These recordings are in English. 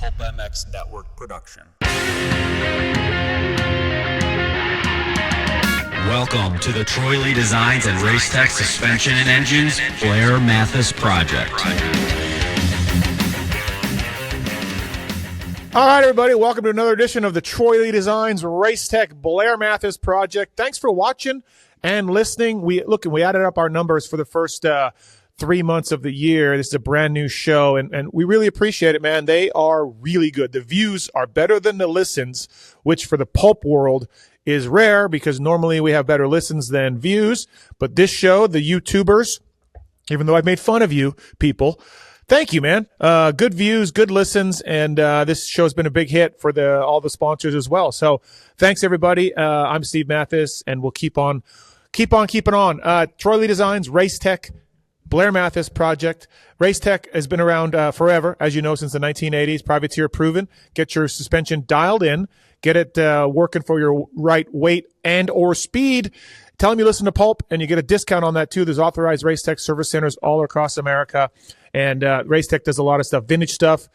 Pulp MX Network production. Welcome to the Troy Lee Designs and Racetech Suspension and Engines Blair Matthes Project. All right, everybody, welcome to another edition of the Troy Lee Designs Racetech Blair Matthes Project. Thanks for watching and listening. We added up our numbers for the first 3 months of the year. This is a brand new show, and we really appreciate it, man. They are really good. The views are better than the listens, which for the pulp world is rare because normally we have better listens than views. But this show, the YouTubers, even though I've made fun of you people, thank you, man. Good views, good listens, and this show's been a big hit for all the sponsors as well. So thanks, everybody. I'm Steve Matthes, and we'll keep on keeping on. Troy Lee Designs, Racetech, Blair Matthes Project. Racetech has been around forever, as you know, since the 1980s. Privateer proven. Get your suspension dialed in. Get it working for your right weight and or speed. Tell them you listen to Pulp, and you get a discount on that, too. There's authorized Racetech service centers all across America. And Racetech does a lot of stuff, vintage stuff.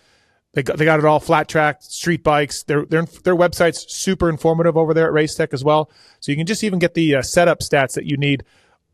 They got it all, flat track, street bikes. Their website's super informative over there at Racetech as well. So you can just even get the setup stats that you need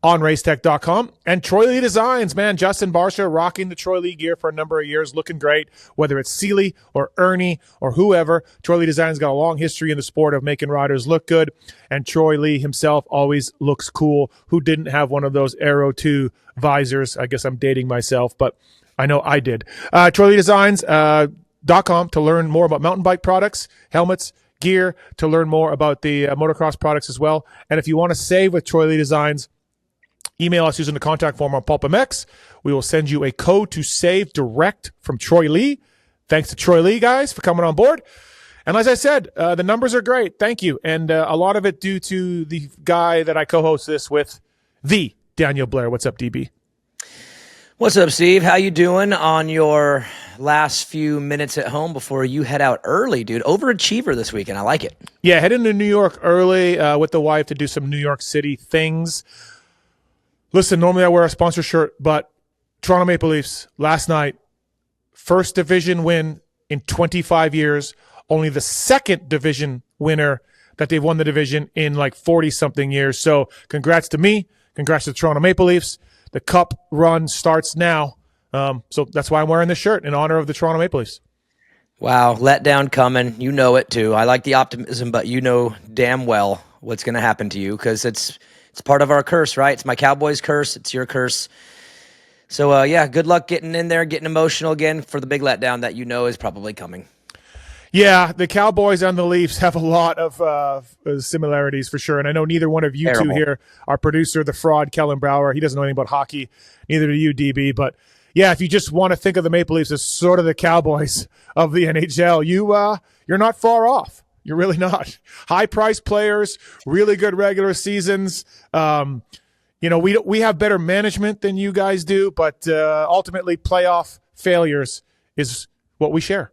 on racetech.com. And Troy Lee Designs, man, Justin Barcia rocking the Troy Lee gear for a number of years, looking great, whether it's Seeley or Ernie or whoever. Troy Lee Designs got a long history in the sport of making riders look good, and Troy Lee himself always looks cool. Who didn't have one of those Aero 2 visors? I guess I'm dating myself, but I know I did. TroyLeeDesigns.com to learn more about mountain bike products, helmets, gear, to learn more about the motocross products as well. And if you want to save with Troy Lee Designs, email us using the contact form on PulpMX. We will send you a code to save direct from Troy Lee. Thanks to Troy Lee, guys, for coming on board. And as I said, the numbers are great. Thank you. And a lot of it due to the guy that I co-host this with, the Daniel Blair. What's up, DB? What's up, Steve? How you doing on your last few minutes at home before you head out early, dude? Overachiever this weekend. I like it. Yeah, heading to New York early with the wife to do some New York City things. Listen, normally I wear a sponsor shirt, but Toronto Maple Leafs last night, first division win in 25 years, only the second division winner that they've won the division in like 40-something years. So congrats to me. Congrats to the Toronto Maple Leafs. The cup run starts now. So that's why I'm wearing this shirt in honor of the Toronto Maple Leafs. Wow, letdown coming. You know it too. I like the optimism, but you know damn well what's going to happen to you because it's part of our curse, right? It's my Cowboys curse. It's your curse. So, yeah, good luck getting in there, getting emotional again for the big letdown that you know is probably coming. Yeah, the Cowboys and the Leafs have a lot of similarities for sure. And I know neither one of you two here, our producer, the fraud, Kellen Brower, he doesn't know anything about hockey. Neither do you, DB. But, yeah, if you just want to think of the Maple Leafs as sort of the Cowboys of the NHL, you're not far off. You're really not. High-priced players, really good regular seasons. We have better management than you guys do, but ultimately playoff failures is what we share.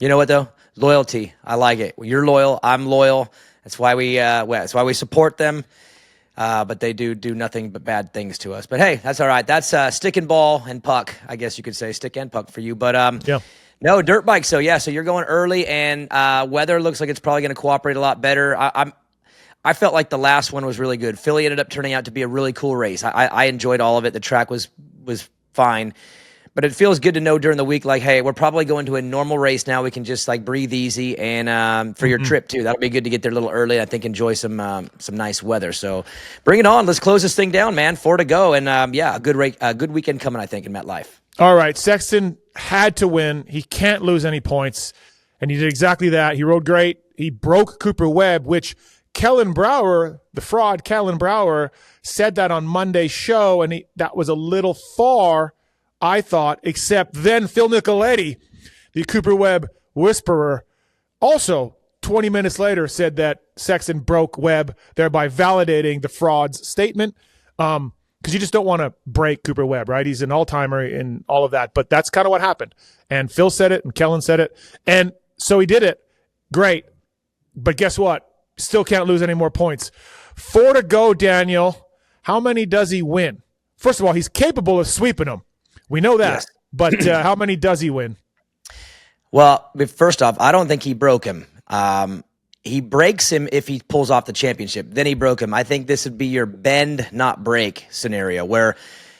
You know what, though? Loyalty. I like it. You're loyal. I'm loyal. That's why we support them. But they do nothing but bad things to us. But, hey, that's all right. That's stick and ball and puck, I guess you could say. Stick and puck for you. But, yeah. No, dirt bike. So you're going early, and weather looks like it's probably going to cooperate a lot better. I felt like the last one was really good. Philly ended up turning out to be a really cool race. I enjoyed all of it. The track was fine. But it feels good to know during the week, like, hey, we're probably going to a normal race now. We can just, like, breathe easy. And for your trip, too, that'll be good to get there a little early. I think enjoy some nice weather. So bring it on. Let's close this thing down, man. 4 to go. And, a good weekend coming, I think, in MetLife. All right, Sexton had to win. He can't lose any points, and he did exactly that. He rode great. He broke Cooper Webb, which Kellen Brower, the fraud Kellen Brower, said that on Monday's show, and that was a little far, I thought, except then Phil Nicoletti, the Cooper Webb whisperer, also 20 minutes later said that Sexton broke Webb, thereby validating the fraud's statement. Because you just don't want to break Cooper Webb, right? He's an all-timer and all of that. But that's kind of what happened. And Phil said it and Kellen said it. And so he did it. Great. But guess what? Still can't lose any more points. 4 to go, Daniel. How many does he win? First of all, he's capable of sweeping them. We know that. Yes. But how many does he win? Well, first off, I don't think he broke him. He breaks him if he pulls off the championship. Then he broke him. I think this would be your bend, not break scenario where,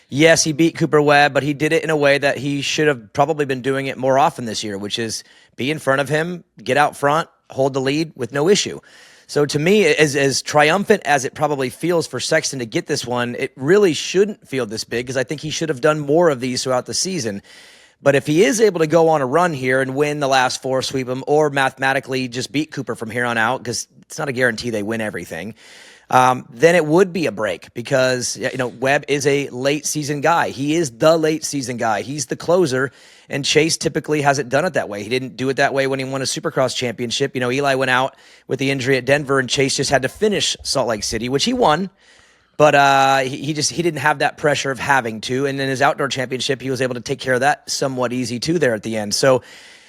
yes, he beat Cooper Webb, but he did it in a way that he should have probably been doing it more often this year, which is be in front of him, get out front, hold the lead with no issue. So to me, as triumphant as it probably feels for Sexton to get this one, it really shouldn't feel this big because I think he should have done more of these throughout the season. But if he is able to go on a run here and win the last four, sweep him, or mathematically just beat Cooper from here on out, because it's not a guarantee they win everything, then it would be a break because Webb is a late season guy. He is the late season guy. He's the closer, and Chase typically hasn't done it that way. He didn't do it that way when he won a Supercross championship. Eli went out with the injury at Denver, and Chase just had to finish Salt Lake City, which he won. But he didn't have that pressure of having to. And in his outdoor championship, he was able to take care of that somewhat easy too there at the end. So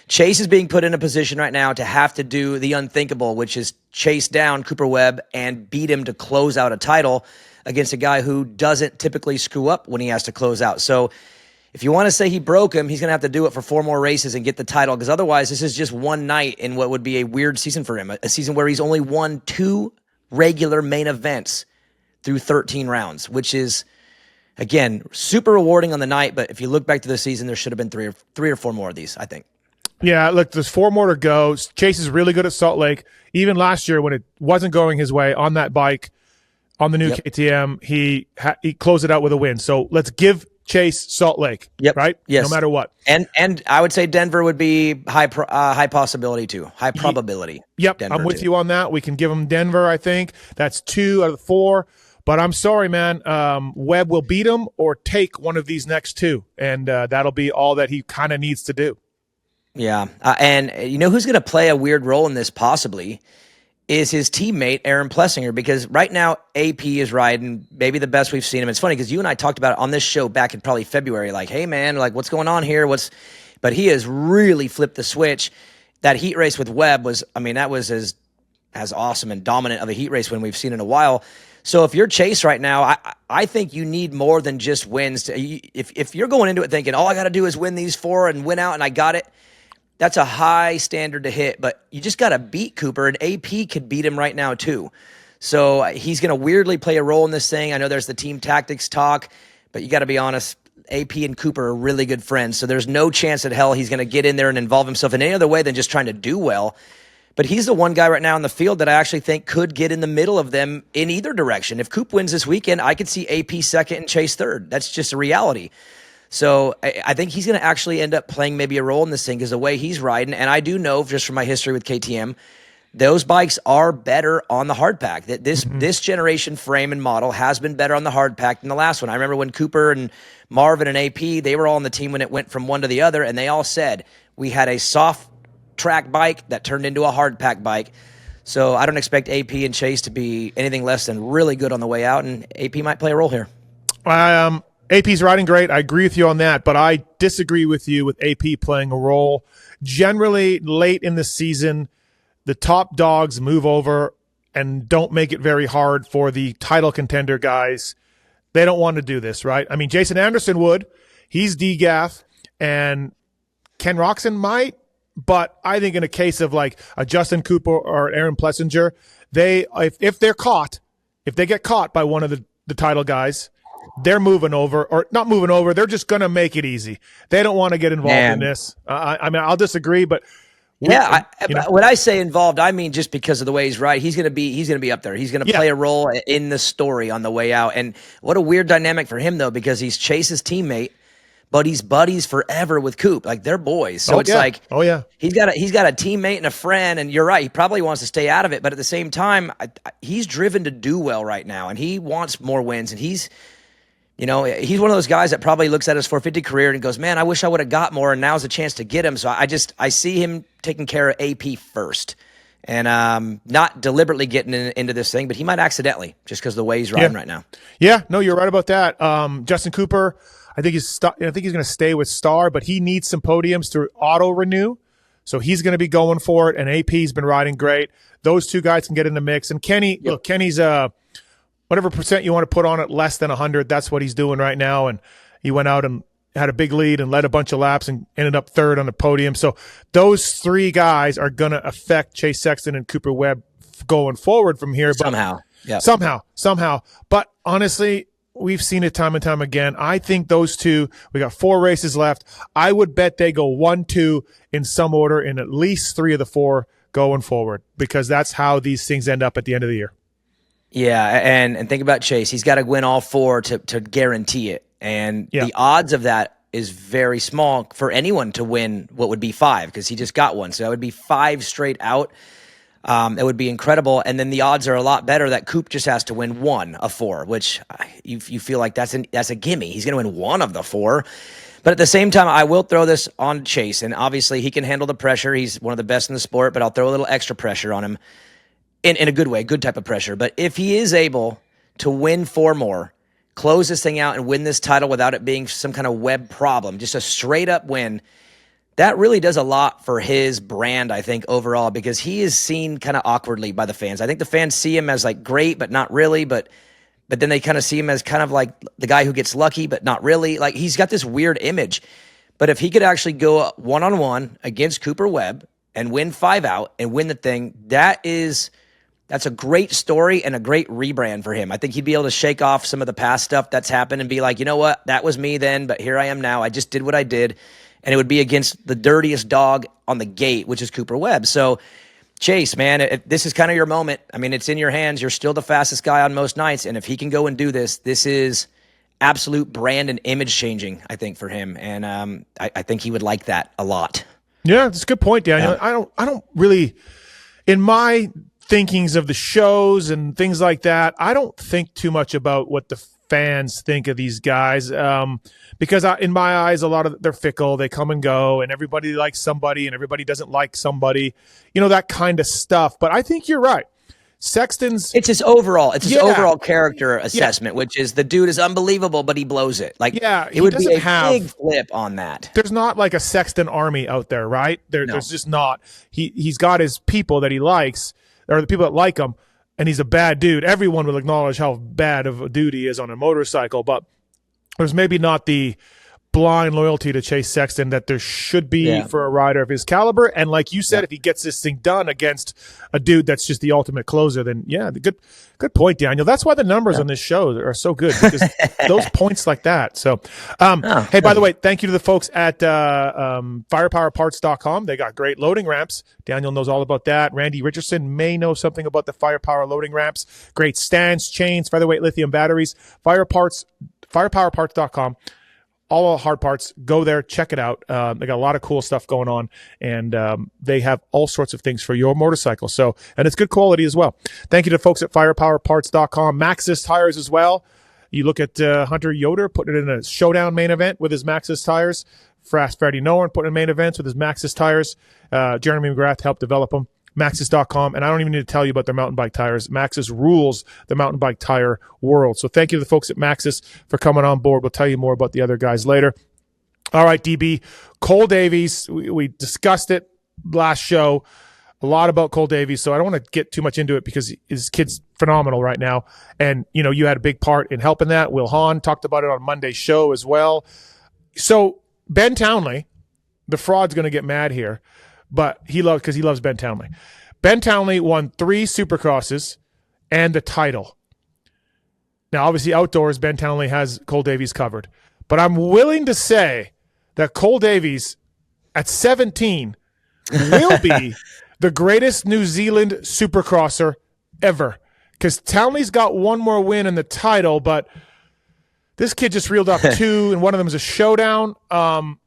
Chase is being put in a position right now to have to do the unthinkable, which is chase down Cooper Webb and beat him to close out a title against a guy who doesn't typically screw up when he has to close out. So if you want to say he broke him, he's going to have to do it for 4 more races and get the title, because otherwise this is just one night in what would be a weird season for him, a season where he's only won 2 regular main events through 13 rounds, which is, again, super rewarding on the night. But if you look back to the season, there should have been three or four more of these, I think. Yeah, look, there's 4 more to go. Chase is really good at Salt Lake. Even last year when it wasn't going his way on that bike, on the new KTM, he closed it out with a win. So let's give Chase Salt Lake, right? Yes. No matter what. And I would say Denver would be high possibility too, high probability. Yep, Denver I'm with too. you on that. We can give him Denver, I think. That's 2 out of the 4. But I'm sorry, man. Webb will beat him or take one of these next 2, and that'll be all that he kind of needs to do. Yeah, and who's going to play a weird role in this possibly is his teammate, Aaron Plessinger, because right now AP is riding maybe the best we've seen him. It's funny because you and I talked about it on this show back in probably February, like, hey, man, like what's going on here? But he has really flipped the switch. That heat race with Webb that was as awesome and dominant of a heat race when we've seen in a while. So if you're Chase right now, I think you need more than just wins. If you're going into it thinking, all I got to do is win these 4 and win out and I got it, that's a high standard to hit. But you just got to beat Cooper, and AP could beat him right now too. So he's going to weirdly play a role in this thing. I know there's the team tactics talk, but you got to be honest, AP and Cooper are really good friends. So there's no chance in hell he's going to get in there and involve himself in any other way than just trying to do well. But he's the one guy right now in the field that I actually think could get in the middle of them in either direction. If Coop wins this weekend, I could see AP second and Chase third. That's just a reality. So I think he's going to actually end up playing maybe a role in this thing because the way he's riding, and I do know just from my history with KTM, those bikes are better on the hard pack. This generation frame and model has been better on the hard pack than the last one. I remember when Cooper and Marvin and AP, they were all on the team when it went from one to the other, and they all said we had a soft track bike that turned into a hard pack bike. So I don't expect AP and Chase to be anything less than really good on the way out, and AP might play a role here. AP's riding great. I agree with you on that, but I disagree with you with AP playing a role. Generally, late in the season, the top dogs move over and don't make it very hard for the title contender guys. They don't want to do this, right? I mean, Jason Anderson would. He's DGAF, and Ken Roxon might. But I think in a case of like a Justin Cooper or Aaron Plessinger, if they're caught, if they get caught by one of the title guys, they're moving over, or not moving over. They're just going to make it easy. They don't want to get involved in this. I mean, I'll disagree, but when I say involved, I mean just because of the way he's riding. He's going to be up there. He's going to play a role in the story on the way out. And what a weird dynamic for him though, because he's Chase's teammate, but he's buddies forever with Coop. Like they're boys. So he's got a teammate and a friend, and you're right. He probably wants to stay out of it, but at the same time, he's driven to do well right now, and he wants more wins. And he's one of those guys that probably looks at his 450 career and goes, man, I wish I would have got more, and now's a chance to get him. So I see him taking care of AP first, and not deliberately getting into this thing, but he might accidentally just because of the way he's riding right now. Yeah, no, you're right about that. Justin Cooper, I think he's going to stay with Star, but he needs some podiums to auto renew. So he's going to be going for it, and AP's been riding great. Those two guys can get in the mix. And Kenny, look, Kenny's whatever percent you want to put on it, less than 100, that's what he's doing right now. And he went out and had a big lead and led a bunch of laps and ended up third on the podium. So those three guys are going to affect Chase Sexton and Cooper Webb going forward from here. Somehow. Yeah. Somehow. But honestly, we've seen it time and time again. I think those two, we got 4 races left. I would bet they go 1-2 in some order in at least 3 of the 4 going forward, because that's how these things end up at the end of the year. Yeah, and think about Chase. He's got to win all 4 to guarantee it. And the odds of that is very small for anyone to win what would be 5, because he just got one. So that would be 5 straight out. It would be incredible. And then the odds are a lot better that Coop just has to win 1 of 4, which you feel like that's a gimme. He's going to win 1 of the 4. But at the same time, I will throw this on Chase. And obviously, he can handle the pressure. He's one of the best in the sport, but I'll throw a little extra pressure on him in a good way, good type of pressure. But if he is able to win 4 more, close this thing out and win this title without it being some kind of Webb problem, just a straight up win, that really does a lot for his brand, I think, overall, because he is seen kind of awkwardly by the fans. I think the fans see him as like great, but not really, but then they kind of see him as kind of like the guy who gets lucky, but not really. Like, he's got this weird image. But if he could actually go one-on-one against Cooper Webb and win 5 out and win the thing, that's a great story and a great rebrand for him. I think he'd be able to shake off some of the past stuff that's happened and be like, you know what, that was me then, but here I am now. I just did what I did. And it would be against the dirtiest dog on the gate, which is Cooper Webb. So, Chase, man, this is kind of your moment. I mean, it's in your hands. You're still the fastest guy on most nights. And if he can go and do this, this is absolute brand and image changing, I think, for him. And I think he would like that a lot. Yeah, that's a good point, Daniel. I don't really, in my thinkings of the shows and things like that, I don't think too much about what the fans think of these guys, because in my eyes, a lot of they're fickle. They come and go, and everybody likes somebody, and everybody doesn't like somebody. That kind of stuff. But I think you're right. Sexton's it's his overall character assessment, which is the dude is unbelievable, but he blows it. Like, it would be a big flip on that. There's not like a Sexton army out there, right? There's just not. He's got his people that he likes, or the people that like him. And he's a bad dude. Everyone will acknowledge how bad of a dude he is on a motorcycle, but there's maybe not the blind loyalty to Chase Sexton that there should be for a rider of his caliber. And like you said, if he gets this thing done against a dude that's just the ultimate closer, then good point, Daniel. That's why the numbers on this show are so good, because those points like that. So, hey, by the way, thank you to the folks at firepowerparts.com. They got great loading ramps. Daniel knows all about that. Randy Richardson may know something about the Firepower loading ramps. Great stands, chains, featherweight lithium batteries. Firepowerparts.com. All hard parts, go there, check it out. They got a lot of cool stuff going on, and they have all sorts of things for your motorcycle. So, and it's good quality as well. Thank you to folks at firepowerparts.com. Maxxis tires as well. You look at Hunter Yoder putting it in a showdown main event with his Maxxis tires. Fast Freddie Noren putting in main events with his Maxxis tires. Jeremy McGrath helped develop them. Maxxis.com, and I don't even need to tell you about their mountain bike tires. Maxxis rules the mountain bike tire world. So thank you to the folks at Maxxis for coming on board. We'll tell you more about the other guys later. All right, DB. Cole Davies, we discussed it last show, a lot about Cole Davies, so I don't want to get too much into it because his kid's phenomenal right now. And, you had a big part in helping that. Will Hahn talked about it on Monday's show as well. So Ben Townley, the fraud's going to get mad here, but he loves Ben Townley. Ben Townley won 3 Supercrosses and the title. Now, obviously, outdoors, Ben Townley has Cole Davies covered. But I'm willing to say that Cole Davies, at 17, will be the greatest New Zealand Supercrosser ever. Because Townley's got one more win in the title, but this kid just reeled off 2, and one of them is a showdown. And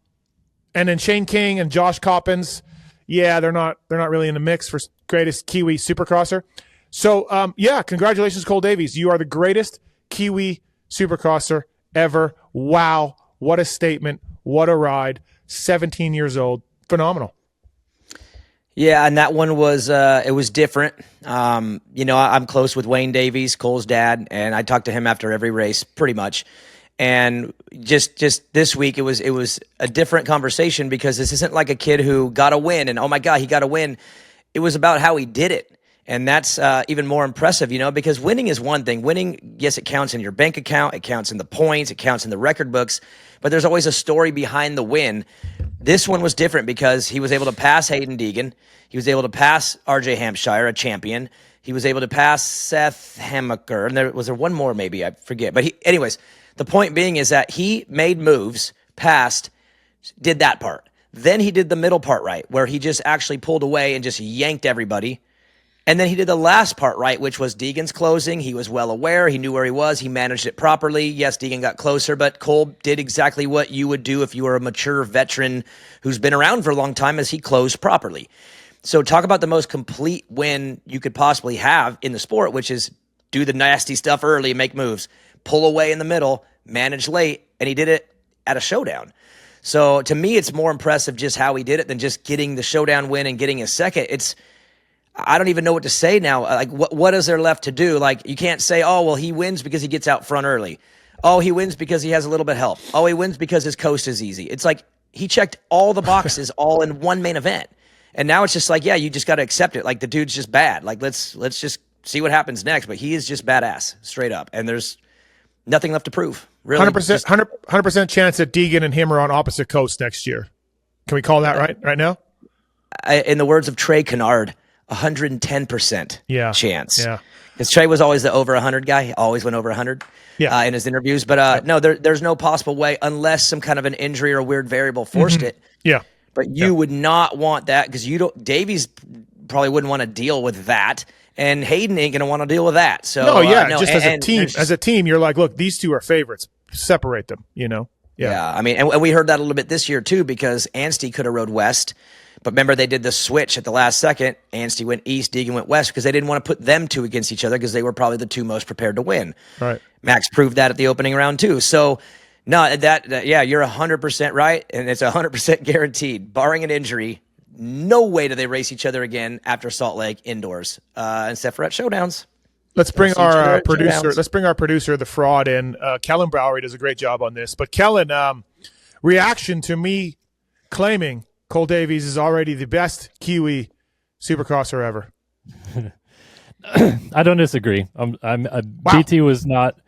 then Shane King and Josh Coppins, they're not really in the mix for greatest Kiwi Supercrosser. So, congratulations, Cole Davies. You are the greatest Kiwi Supercrosser ever. Wow, what a statement. What a ride. 17 years old. Phenomenal. Yeah, and that one was it was different. I'm close with Wayne Davies, Cole's dad, and I talk to him after every race pretty much. And just this week, it was a different conversation because this isn't like a kid who got a win and, oh my God, he got a win. It was about how he did it. And that's even more impressive, because winning is one thing. Winning, yes, it counts in your bank account. It counts in the points. It counts in the record books. But there's always a story behind the win. This one was different because he was able to pass Hayden Deegan. He was able to pass RJ Hampshire, a champion. He was able to pass Seth Hamaker. And was there one more maybe? I forget. But anyways, the point being is that he made moves, passed, did that part. Then he did the middle part right, where he just actually pulled away and just yanked everybody. And then he did the last part right, which was Deegan's closing. He was well aware. He knew where he was. He managed it properly. Yes, Deegan got closer, but Cole did exactly what you would do if you were a mature veteran who's been around for a long time, as he closed properly. So talk about the most complete win you could possibly have in the sport, which is do the nasty stuff early, make moves, pull away in the middle, manage late, and he did it at a showdown. So to me, it's more impressive just how he did it than just getting the showdown win and getting a second. I don't even know what to say now. Like, what is there left to do? Like, you can't say, oh, well, he wins because he gets out front early. Oh, he wins because he has a little bit of help. Oh, he wins because his coast is easy. It's like he checked all the boxes all in one main event. And now it's just like, yeah, you just got to accept it. Like, the dude's just bad. Like, let's just see what happens next. But he is just badass, straight up. And there's nothing left to prove. Really, 100% chance that Deegan and him are on opposite coasts next year. Can we call that right now? In the words of Trey Kennard, 110% chance. Yeah. Because Trey was always the over 100 guy. He always went over 100 in his interviews. But no, there's no possible way unless some kind of an injury or weird variable forced it. Yeah. But you would not want that because Davies probably wouldn't want to deal with that. And Hayden ain't going to want to deal with that. So as a team, you're like, look, these two are favorites. Separate them, Yeah. I mean, and we heard that a little bit this year too, because Anstey could have rode west. But remember, they did the switch at the last second. Anstey went east, Deegan went west, because they didn't want to put them two against each other because they were probably the two most prepared to win. Right. Max proved that at the opening round too. So, no, you're 100% right, and it's 100% guaranteed. Barring an injury, no way do they race each other again after Salt Lake indoors, except for at showdowns. Let's bring our producer. Let's bring our producer, the fraud, in. Kellen Browery does a great job on this. But Kellen, reaction to me claiming Cole Davies is already the best Kiwi supercrosser ever. I don't disagree. Wow. BT was not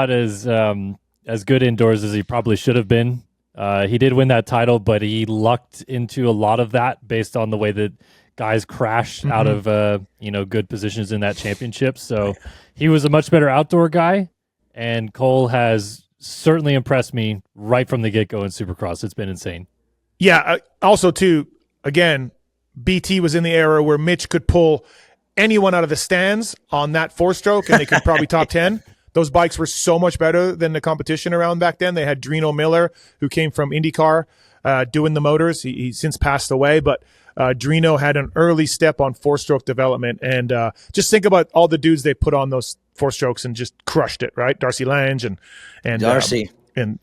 as good indoors as he probably should have been. He did win that title, but he lucked into a lot of that based on the way that guys crashed out of good positions in that championship. So he was a much better outdoor guy, and Cole has certainly impressed me right from the get-go in Supercross. It's been insane. Yeah. Also, too, again, BT was in the era where Mitch could pull anyone out of the stands on that four-stroke, and they could probably top 10. Those bikes were so much better than the competition around back then. They had Drino Miller, who came from IndyCar, doing the motors. He's since passed away, but Drino had an early step on four-stroke development. And just think about all the dudes they put on those four-strokes and just crushed it, right? Darcy Lange and Darcy. And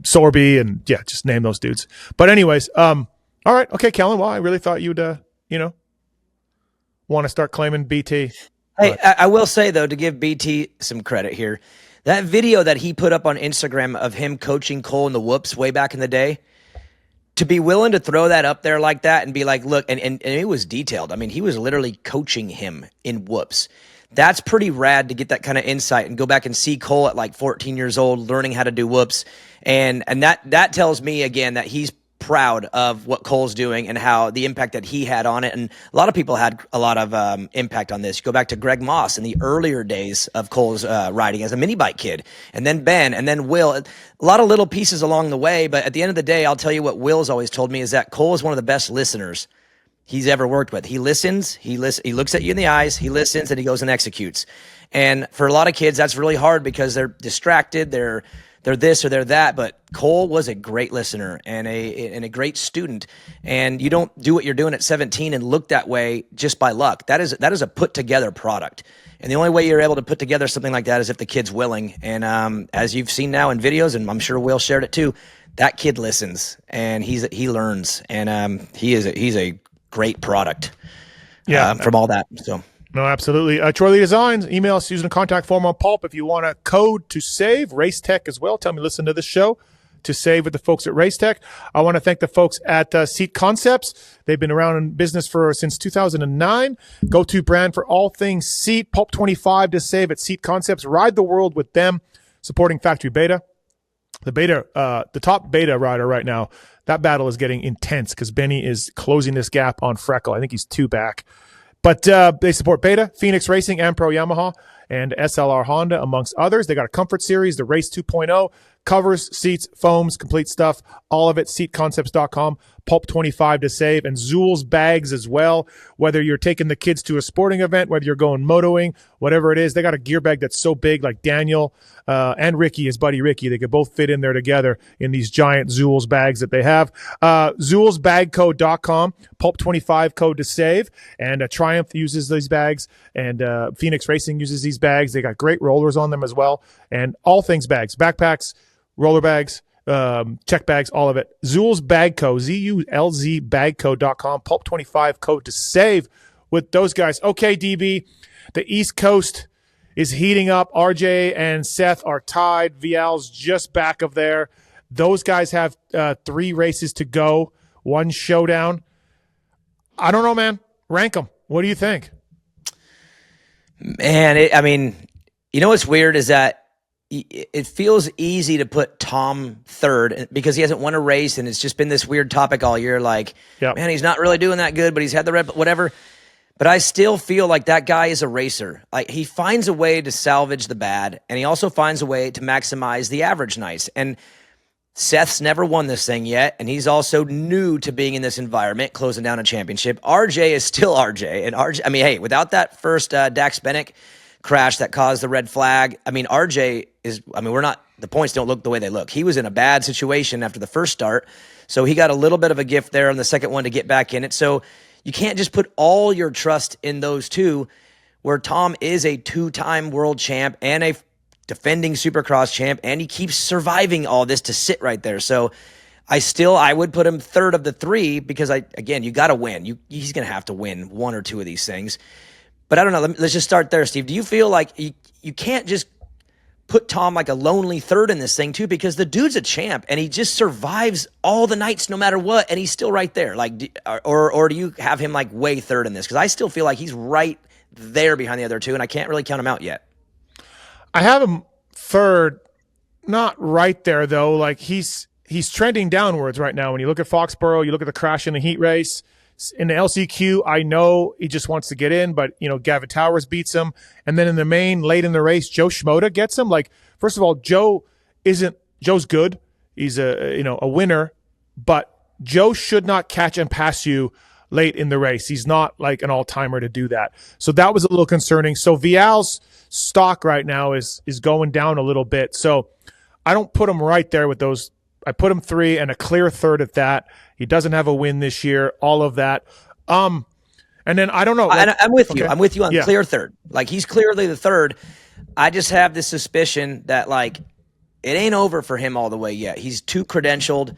Sorby, and just name those dudes. But anyways, all right. Okay, Kellen, well, I really thought you'd, want to start claiming BT. Hey, I will say, though, to give BT some credit here, that video that he put up on Instagram of him coaching Cole in the whoops way back in the day, to be willing to throw that up there like that and be like, look, and it was detailed. I mean, he was literally coaching him in whoops. That's pretty rad to get that kind of insight and go back and see Cole at like 14 years old learning how to do whoops. And that tells me, again, that he's proud of what Cole's doing and how the impact that he had on it. And a lot of people had a lot of impact on this. You go back to Greg Moss in the earlier days of Cole's riding as a mini bike kid, and then Ben, and then Will. A lot of little pieces along the way, but at the end of the day, I'll tell you what Will's always told me is that Cole is one of the best listeners he's ever worked with. He listens, he looks at you in the eyes, he listens, and he goes and executes. And for a lot of kids, that's really hard because they're distracted, they're this or they're that, but Cole was a great listener and a great student. And you don't do what you're doing at 17 and look that way just by luck. That is a put together product. And the only way you're able to put together something like that is if the kid's willing. And as you've seen now in videos, and I'm sure Will shared it too, that kid listens and he learns, and he's a great product. From all that. So. No, absolutely. Troy Lee Designs, email us using the contact form on Pulp if you want a code to save. Race Tech as well. Tell me, listen to this show. to save with the folks at Racetech. I want to thank the folks at Seat Concepts. They've been around in business since 2009. Go-to brand for all things seat. Pulp 25 to save at Seat Concepts. Ride the world with them, supporting Factory Beta. The top beta rider right now, that battle is getting intense because Benny is closing this gap on Freckle. I think he's 2 back. But they support Beta, Phoenix Racing, and Pro Yamaha, and SLR Honda, amongst others. They got a Comfort Series, the Race 2.0, covers, seats, foams, complete stuff, all of it, seatconcepts.com, Pulp 25 to save, and Zool's bags as well. Whether you're taking the kids to a sporting event, whether you're going motoing, whatever it is, they got a gear bag that's so big, like Daniel and Ricky, his buddy Ricky, they could both fit in there together in these giant Zool's bags that they have. Zoolsbagcode.com, Pulp 25 code to save, and Triumph uses these bags, and Phoenix Racing uses these bags. They got great rollers on them as well, and all things bags, backpacks, roller bags, check bags, all of it. Zool's Bag Co, ZULZ bagco.com, Pulp 25 code to save with those guys. Okay, DB, the East Coast is heating up. RJ and Seth are tied. Vial's just back of there. Those guys have 3 races to go, 1 showdown. I don't know, man. Rank them. What do you think? Man, you know what's weird is that it feels easy to put Tom third because he hasn't won a race, and it's just been this weird topic all year. Like, man, he's not really doing that good, but he's had the red, whatever. But I still feel like that guy is a racer. Like, he finds a way to salvage the bad, and he also finds a way to maximize the average nice. And Seth's never won this thing yet, and he's also new to being in this environment, closing down a championship. RJ is still RJ, and RJ, hey, without that first Daxton Bennick crash that caused the red flag, RJ is, the points don't look the way they look. He was in a bad situation after the first start, so he got a little bit of a gift there on the second one to get back in it. So you can't just put all your trust in those two, where Tom is a 2-time world champ and a defending Supercross champ, and he keeps surviving all this to sit right there. So I would put him third of the 3 because you got to win. He's going to have to win 1 or 2 of these things. But I don't know. Let's just start there, Steve. Do you feel like you can't just put Tom like a lonely third in this thing too, because the dude's a champ and he just survives all the nights no matter what, and he's still right there? Like, or do you have him like way third in this? Because I still feel like he's right there behind the other 2, and I can't really count him out yet. I have him third, not right there though. Like, he's trending downwards right now. When you look at Foxborough, you look at the crash in the heat race. In the LCQ, I know he just wants to get in, but Gavin Towers beats him, and then in the main, late in the race, Joe Schmoda gets him. Like, first of all, Joe's good. He's a winner, but Joe should not catch and pass you late in the race. He's not like an all-timer to do that. So that was a little concerning. So Vial's stock right now is going down a little bit. So I don't put him right there with those. I put him 3 and a clear third at that. He doesn't have a win this year, all of that. And then I don't know. Like, I'm with you. I'm with you on clear third. Like, he's clearly the third. I just have this suspicion that, like, it ain't over for him all the way yet. He's too credentialed,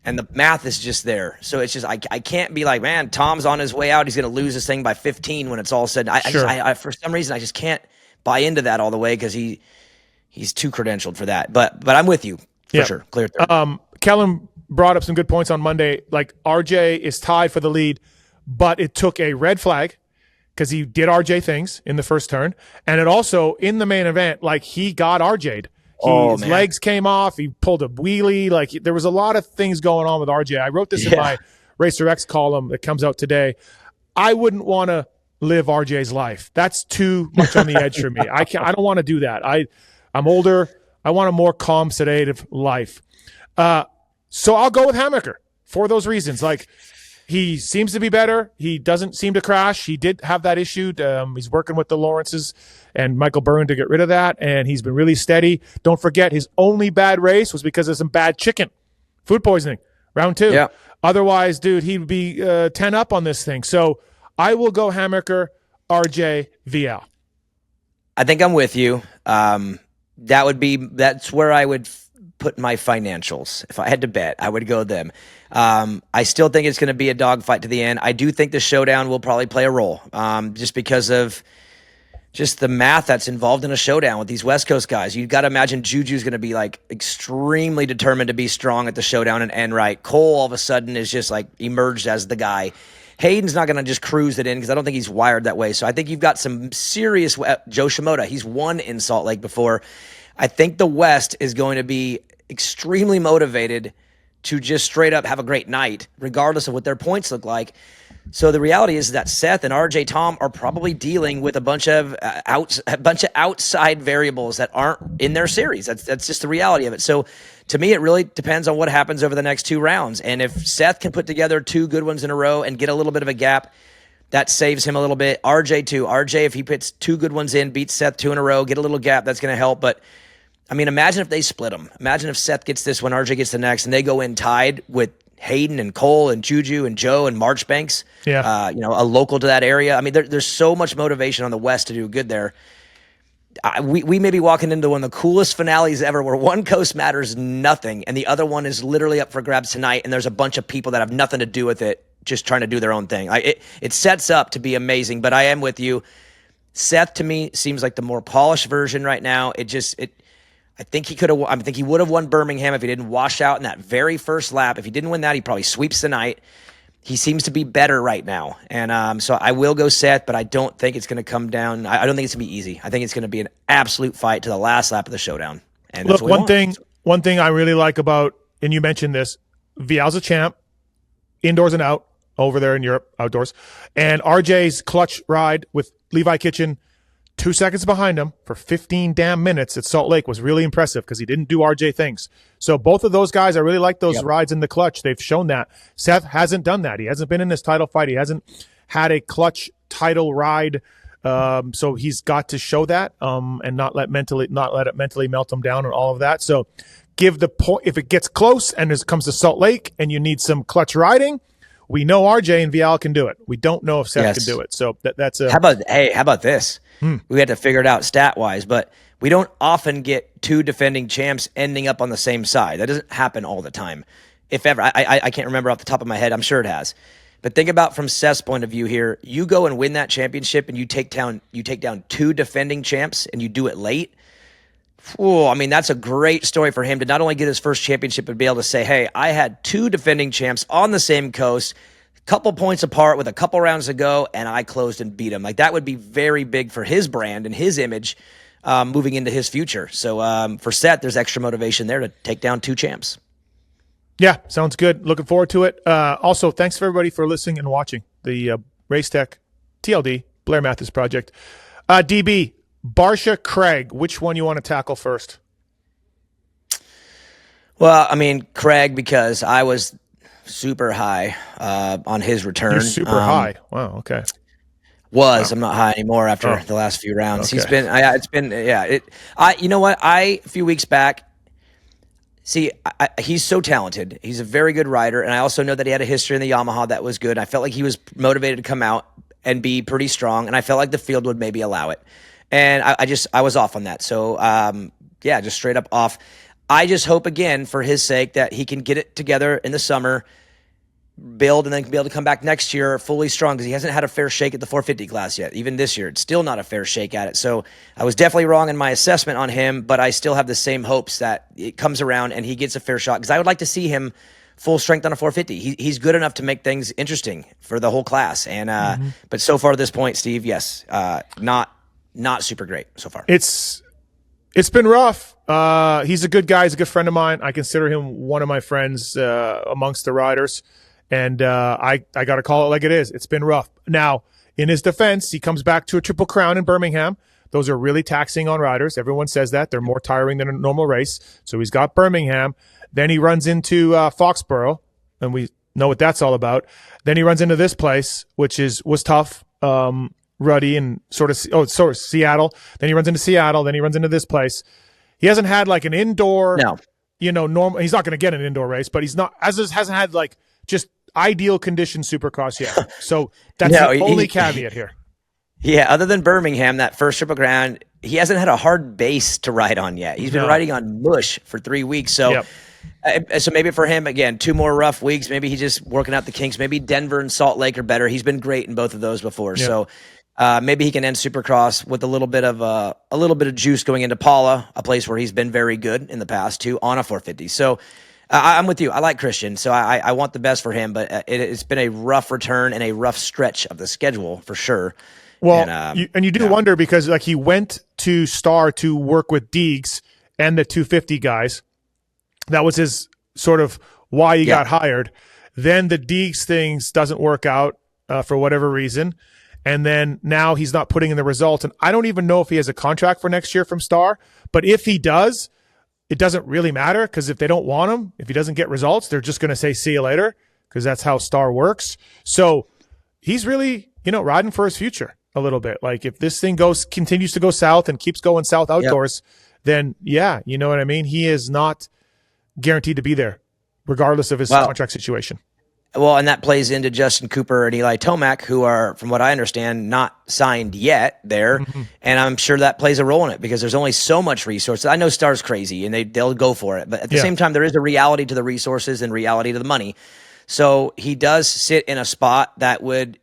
and the math is just there. So it's just, I can't be like, man, Tom's on his way out. He's going to lose this thing by 15 when it's all said. I for some reason, I just can't buy into that all the way because he's too credentialed for that. But I'm with you for sure. Clear third. Kellen brought up some good points on Monday. Like, RJ is tied for the lead, but it took a red flag because he did RJ things in the first turn. And it also, in the main event, like, he got RJ'd. His legs came off. He pulled a wheelie. Like, there was a lot of things going on with RJ. I wrote this in my Racer X column that comes out today. I wouldn't want to live RJ's life. That's too much on the edge for me. I don't want to do that. I'm older. I want a more calm, sedative life. So I'll go with Hammaker for those reasons. Like, he seems to be better. He doesn't seem to crash. He did have that issue. He's working with the Lawrences and Michael Byrne to get rid of that, and he's been really steady. Don't forget, his only bad race was because of some bad chicken, food poisoning, round 2. Yeah. Otherwise, dude, he'd be 10 up on this thing. So I will go Hammaker, RJ, Vial. I think I'm with you. That's where I would put my financials. If I had to bet, I would go them. I still think it's going to be a dogfight to the end. I do think the showdown will probably play a role, just because of just the math that's involved in a showdown with these West Coast guys. You got to imagine Juju's going to be like extremely determined to be strong at the showdown and end right. Cole all of a sudden is just like emerged as the guy. Hayden's not going to just cruise it in because I don't think he's wired that way. So I think you've got some serious Joe Shimoda. He's won in Salt Lake before. I think the West is going to be extremely motivated to just straight up have a great night, regardless of what their points look like. So the reality is that Seth and RJ Tom are probably dealing with a bunch of outside variables that aren't in their series. That's just the reality of it. So to me, it really depends on what happens over the next 2 rounds. And if Seth can put together 2 good ones in a row and get a little bit of a gap, that saves him a little bit. RJ too. RJ, if he puts 2 good ones in, beats Seth 2 in a row, get a little gap, that's going to help. But I mean, imagine if they split them. Imagine if Seth gets this one, RJ gets the next, and they go in tied with Hayden and Cole and Juju and Joe and Marchbanks, a local to that area. I mean, there's so much motivation on the West to do good there. We may be walking into one of the coolest finales ever where one coast matters nothing and the other one is literally up for grabs tonight, and there's a bunch of people that have nothing to do with it, just trying to do their own thing. It sets up to be amazing, but I am with you. Seth, to me, seems like the more polished version right now. I think he would have won Birmingham if he didn't wash out in that very first lap. If he didn't win that, he probably sweeps the night. He seems to be better right now. And so I will go Seth, but I don't think it's going to come down. I don't think it's going to be easy. I think it's going to be an absolute fight to the last lap of the showdown. And look, one thing I really like about, and you mentioned this, Vial's a champ, indoors and out, over there in Europe, outdoors. And RJ's clutch ride with Levi Kitchen 2 seconds behind him for 15 damn minutes at Salt Lake was really impressive because he didn't do RJ things. So both of those guys, I really like those rides in the clutch. They've shown that. Seth hasn't done that. He hasn't been in this title fight. He hasn't had a clutch title ride. So he's got to show that and not let it mentally melt him down and all of that. So give the point if it gets close and it comes to Salt Lake and you need some clutch riding. We know RJ and Vial can do it. We don't know if Seth can do it. So that's a. How about this? We had to figure it out stat-wise, but we don't often get 2 defending champs ending up on the same side. That doesn't happen all the time. If ever. I can't remember off the top of my head. I'm sure it has. But think about from Seth's point of view here. You go and win that championship and you take down 2 defending champs and you do it late. Oh, I mean, that's a great story for him to not only get his first championship, but be able to say, hey, I had 2 defending champs on the same coast, couple points apart with a couple rounds to go, and I closed and beat him. Like, that would be very big for his brand and his image moving into his future. So for Seth, there's extra motivation there to take down 2 champs. Yeah, sounds good. Looking forward to it. Also, thanks for everybody for listening and watching the Race Tech TLD Blair Matthes project. DB, Barcia, Craig, which one you want to tackle first? Well, I mean, Craig, because I was super high on his return. You're super high. Wow. Okay. I'm not high anymore after the last few rounds. Okay. You know what? A few weeks back, he's so talented. He's a very good rider. And I also know that he had a history in the Yamaha that was good. I felt like he was motivated to come out and be pretty strong. And I felt like the field would maybe allow it. And I was off on that. So, just straight up off. I just hope, again, for his sake, that he can get it together in the summer, build, and then be able to come back next year fully strong because he hasn't had a fair shake at the 450 class yet. Even this year, it's still not a fair shake at it. So I was definitely wrong in my assessment on him, but I still have the same hopes that it comes around and he gets a fair shot because I would like to see him full strength on a 450. He's good enough to make things interesting for the whole class. And but so far at this point, Steve, yes, not super great so far. It's been rough. He's a good guy. He's a good friend of mine. I consider him one of my friends amongst the riders. And I got to call it like it is. It's been rough. Now, in his defense, he comes back to a Triple Crown in Birmingham. Those are really taxing on riders. Everyone says that. They're more tiring than a normal race. So he's got Birmingham. Then he runs into Foxborough, and we know what that's all about. Then he runs into this place, which was tough. Ruddy and sort of Seattle. Then he runs into Seattle. Then he runs into this place. He hasn't had like an indoor, normal. He's not going to get an indoor race, but hasn't had like just ideal condition Supercross yet. So that's the only caveat here. Yeah, other than Birmingham, that first Triple Crown, he hasn't had a hard base to ride on yet. He's been riding on mush for 3 weeks. So, so maybe for him, again, 2 more rough weeks. Maybe he's just working out the kinks. Maybe Denver and Salt Lake are better. He's been great in both of those before. Yep. So Maybe he can end Supercross with a little bit of juice going into Paula, a place where he's been very good in the past too, on a 450. So I'm with you. I like Christian, so I want the best for him. But it's been a rough return and a rough stretch of the schedule for sure. Well, and you do wonder because like he went to Star to work with Deegs and the 250 guys. That was his sort of why he got hired. Then the Deegs things doesn't work out for whatever reason. And then now he's not putting in the results. And I don't even know if he has a contract for next year from Star. But if he does, it doesn't really matter because if they don't want him, if he doesn't get results, they're just going to say, see you later, because that's how Star works. So he's really, riding for his future a little bit. Like if this thing continues to go south and keeps going south outdoors, then you know what I mean? He is not guaranteed to be there, regardless of his contract situation. Well, and that plays into Justin Cooper and Eli Tomac, who are, from what I understand, not signed yet there. Mm-hmm. And I'm sure that plays a role in it because there's only so much resources. I know Star's crazy and they'll go for it. But at the same time, there is a reality to the resources and reality to the money. So he does sit in a spot that would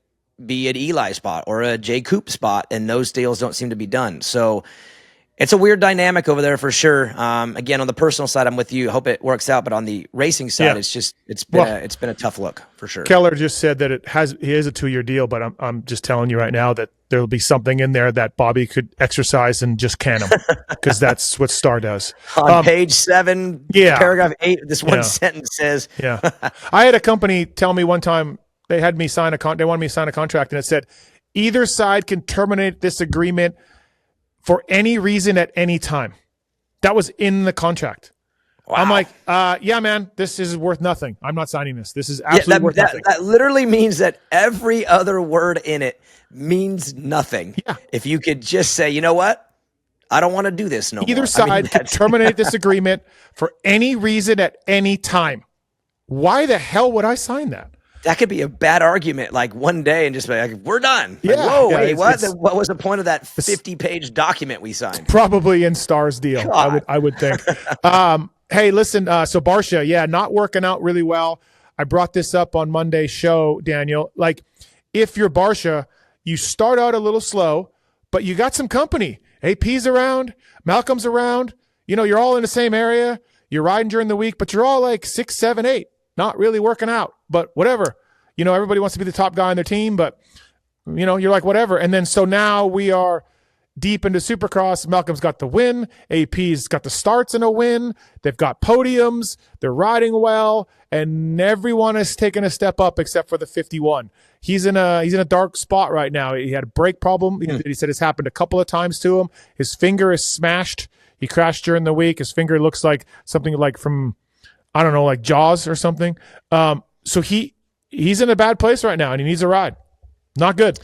be an Eli spot or a Jay Coop spot, and those deals don't seem to be done. So it's a weird dynamic over there for sure. Again, on the personal side, I'm with you. I hope it works out. But on the racing side, it's been a tough look for sure. Keller just said that he is a 2-year deal, but I'm just telling you right now that there'll be something in there that Bobby could exercise and just can him because that's what Star does. On page 7, paragraph 8, this one sentence says. I had a company tell me one time they had me sign they wanted me to sign a contract, and it said either side can terminate this agreement for any reason at any time. That was in the contract. Wow. I'm like, yeah, man, this is worth nothing. I'm not signing this. This is absolutely worth nothing. That literally means that every other word in it means nothing. Yeah. If you could just say, you know what? I don't want to do this no more. Either side can terminate this agreement for any reason at any time. Why the hell would I sign that? That could be a bad argument, like one day, and just be like, "We're done." Yeah. Like, whoa, wait, what? What was the point of that 50-page document we signed? Probably in Star's deal, I would think. Hey, listen. So Barcia, not working out really well. I brought this up on Monday's show, Daniel. Like, if you're Barcia, you start out a little slow, but you got some company. AP's around, Malcolm's around. You're all in the same area. You're riding during the week, but you're all like 6, 7, 8. Not really working out, but whatever. Everybody wants to be the top guy on their team, but, you're like, whatever. And then so now we are deep into Supercross. Malcolm's got the win. AP's got the starts and a win. They've got podiums. They're riding well. And everyone has taken a step up except for the 51. He's in a dark spot right now. He had a brake problem. He said it's happened a couple of times to him. His finger is smashed. He crashed during the week. His finger looks like something like from, I don't know, like Jaws or something. So he's in a bad place right now, and he needs a ride. Not good.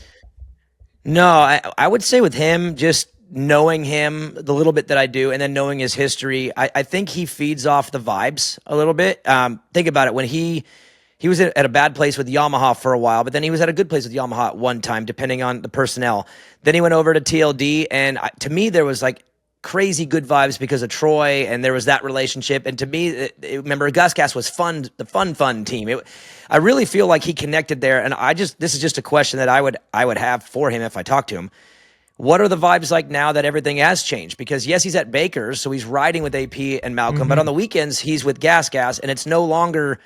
No, I would say with him, just knowing him the little bit that I do, and then knowing his history, I think he feeds off the vibes a little bit. Think about it. When he was at a bad place with Yamaha for a while, but then he was at a good place with Yamaha at one time, depending on the personnel. Then he went over to TLD, and to me, there was like crazy good vibes because of Troy, and there was that relationship. And to me, remember, Gusgas was fun, the fun team. I really feel like he connected there. And this is just a question that I would have for him if I talked to him. What are the vibes like now that everything has changed? Because yes, he's at Baker's, so he's riding with AP and Malcolm, but on the weekends he's with Gas, and it's no longer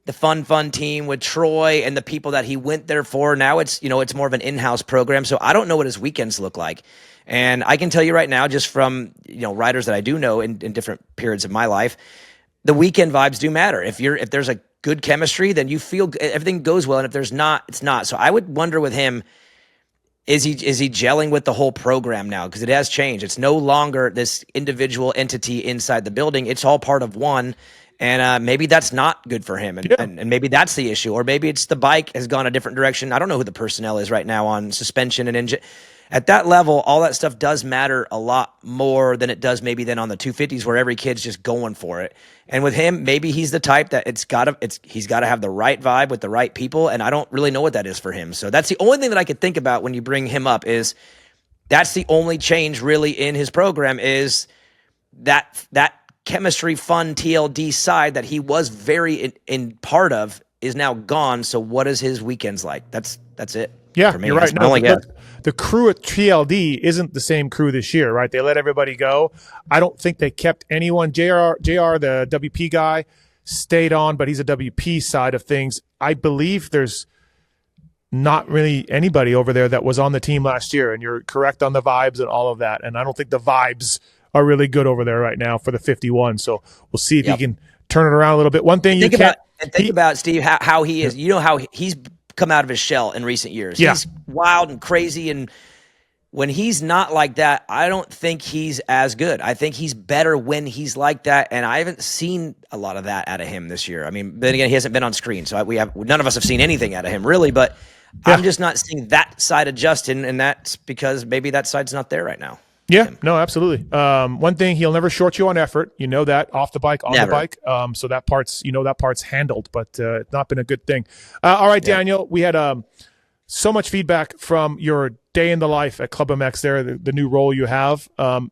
the fun team with Troy and the people that he went there for. Now it's more of an in-house program. So I don't know what his weekends look like. And I can tell you right now, just from riders that I do know in different periods of my life, the weekend vibes do matter. If there's a good chemistry, then you feel everything goes well, and if there's not, it's not. So I would wonder with him, is he gelling with the whole program now? Because it has changed. It's no longer this individual entity inside the building. It's all part of one. And maybe that's not good for him. And maybe that's the issue. Or maybe it's the bike has gone a different direction. I don't know who the personnel is right now on suspension and engine. At that level, all that stuff does matter a lot more than it does maybe than on the 250s where every kid's just going for it. And with him, maybe he's the type that he's got to have the right vibe with the right people, and I don't really know what that is for him. So that's the only thing that I could think about when you bring him up is that's the only change really in his program is that chemistry fun TLD side that he was very in part of is now gone. So what is his weekends like? That's it. Yeah, for me. you're right. That's my No, only but guess. look, the crew at TLD isn't the same crew this year, right? They let everybody go. I don't think they kept anyone. JR, the WP guy, stayed on, but he's a WP side of things. I believe there's not really anybody over there that was on the team last year, and you're correct on the vibes and all of that. And I don't think the vibes are really good over there right now for the 51. So we'll see if he can turn it around a little bit. One thing Think about Steve how he is. You know how he's come out of his shell in recent years. Yeah. He's wild and crazy, and when he's not like that, I don't think he's as good. I think he's better when he's like that, and I haven't seen a lot of that out of him this year. I mean, then again, he hasn't been on screen, so none of us have seen anything out of him really. But I'm just not seeing that side of Justin, and that's because maybe that side's not there right now. Yeah, no, absolutely. One thing, he'll never short you on effort. You know that, off the bike, on the bike. So that part's handled, but it's not been a good thing. All right, Daniel, we had so much feedback from your day in the life at Club MX there, the new role you have.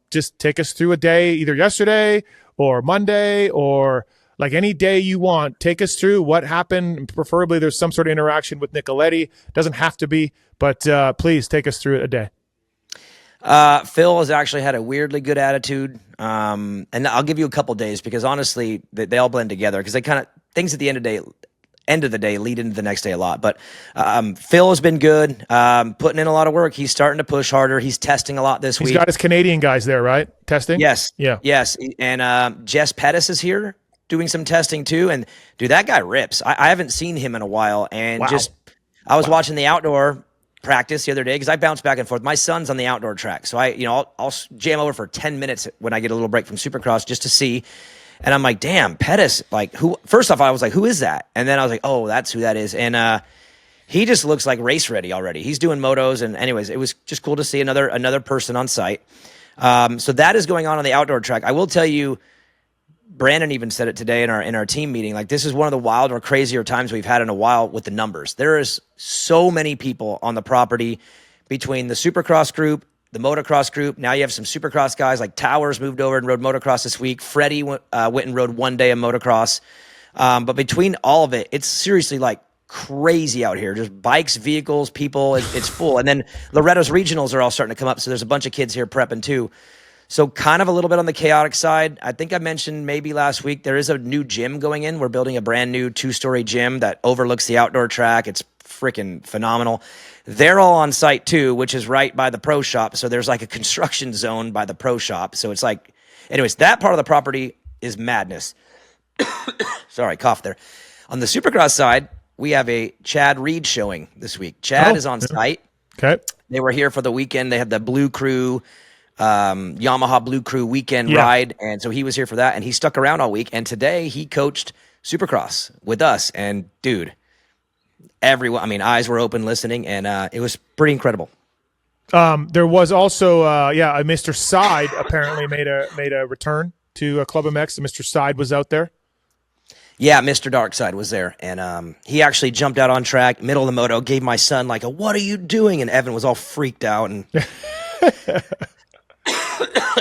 Just take us through a day, either yesterday or Monday or like any day you want. Take us through what happened. Preferably there's some sort of interaction with Nicoletti. Doesn't have to be, but please take us through a day. Phil has actually had a weirdly good attitude. And I'll give you a couple days because honestly, they all blend together because they kind of things at the end of the day lead into the next day a lot. But Phil has been good, putting in a lot of work. He's starting to push harder. He's testing a lot this week. He's got his Canadian guys there, right? Testing? Yes. Yeah. Yes. And Jess Pettis is here doing some testing too. And dude, that guy rips. I haven't seen him in a while. And I was watching the outdoor practice the other day because I bounce back and forth. My son's on the outdoor track. So I'll jam over for 10 minutes when I get a little break from Supercross just to see. And I'm like, damn, Pettis, like who? First off, I was like, who is that? And then I was like, oh, that's who that is. And he just looks like race ready already. He's doing motos. And anyways, it was just cool to see another person on site. So that is going on the outdoor track. I will tell you, Brandon even said it today in our team meeting. Like, this is one of the wilder, crazier times we've had in a while with the numbers. There is so many people on the property between the Supercross group, the motocross group. Now you have some Supercross guys like Towers moved over and rode motocross this week. Freddie went and rode one day of motocross. But between all of it, it's seriously like crazy out here. Just bikes, vehicles, people. It's full. And then Loretta's regionals are all starting to come up. So there's a bunch of kids here prepping too. So kind of a little bit on the chaotic side. I think I mentioned maybe last week, there is a new gym going in. We're building a brand new 2-story gym that overlooks the outdoor track. It's freaking phenomenal. They're all on site too, which is right by the pro shop. So there's like a construction zone by the pro shop. So it's like, anyways, that part of the property is madness. Sorry, cough there. On the Supercross side, we have a Chad Reed showing this week. Chad is on site. Okay. They were here for the weekend. They had the Blue Crew, Yamaha Blue Crew weekend ride. And so he was here for that and he stuck around all week. And today he coached Supercross with us. And dude, everyone, I mean, eyes were open listening and it was pretty incredible. There was also, Mr. Side apparently made a return to Club MX. Mr. Side was out there. Yeah, Mr. Darkside was there, and he actually jumped out on track, middle of the moto, gave my son like a, what are you doing? And Evan was all freaked out. And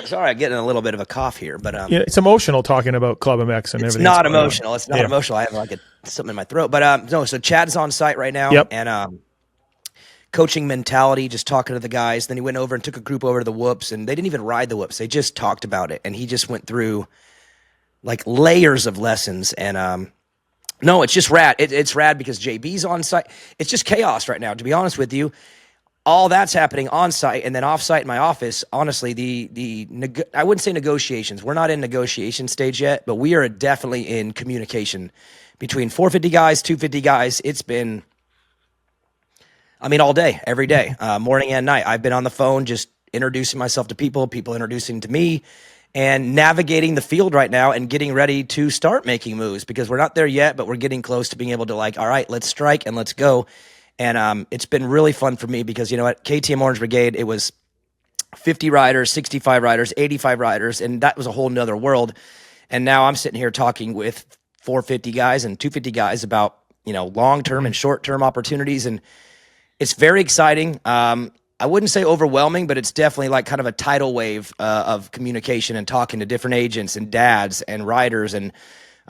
sorry, I'm getting a little bit of a cough here, but it's emotional talking about Club MX and everything. It's not emotional. It's not emotional. I have like something in my throat, but no. So Chad's on site right now, and coaching mentality, just talking to the guys. Then he went over and took a group over to the whoops, and they didn't even ride the whoops. They just talked about it, and he just went through like layers of lessons. And no, it's just rad. It's rad because JB's on site. It's just chaos right now, to be honest with you. All that's happening on site, and then off site in my office. Honestly, I wouldn't say negotiations. We're not in negotiation stage yet, but we are definitely in communication between 450 guys, 250 guys. It's been, I mean, all day, every day, morning and night. I've been on the phone just introducing myself to people introducing to me, and navigating the field right now and getting ready to start making moves because we're not there yet, but we're getting close to being able to like, all right, let's strike and let's go. And it's been really fun for me because, you know what, KTM Orange Brigade, it was 50 riders, 65 riders, 85 riders, and that was a whole nother world. And now I'm sitting here talking with 450 guys and 250 guys about, you know, long-term and short-term opportunities. And it's very exciting. I wouldn't say overwhelming, but it's definitely like kind of a tidal wave of communication and talking to different agents and dads and riders. And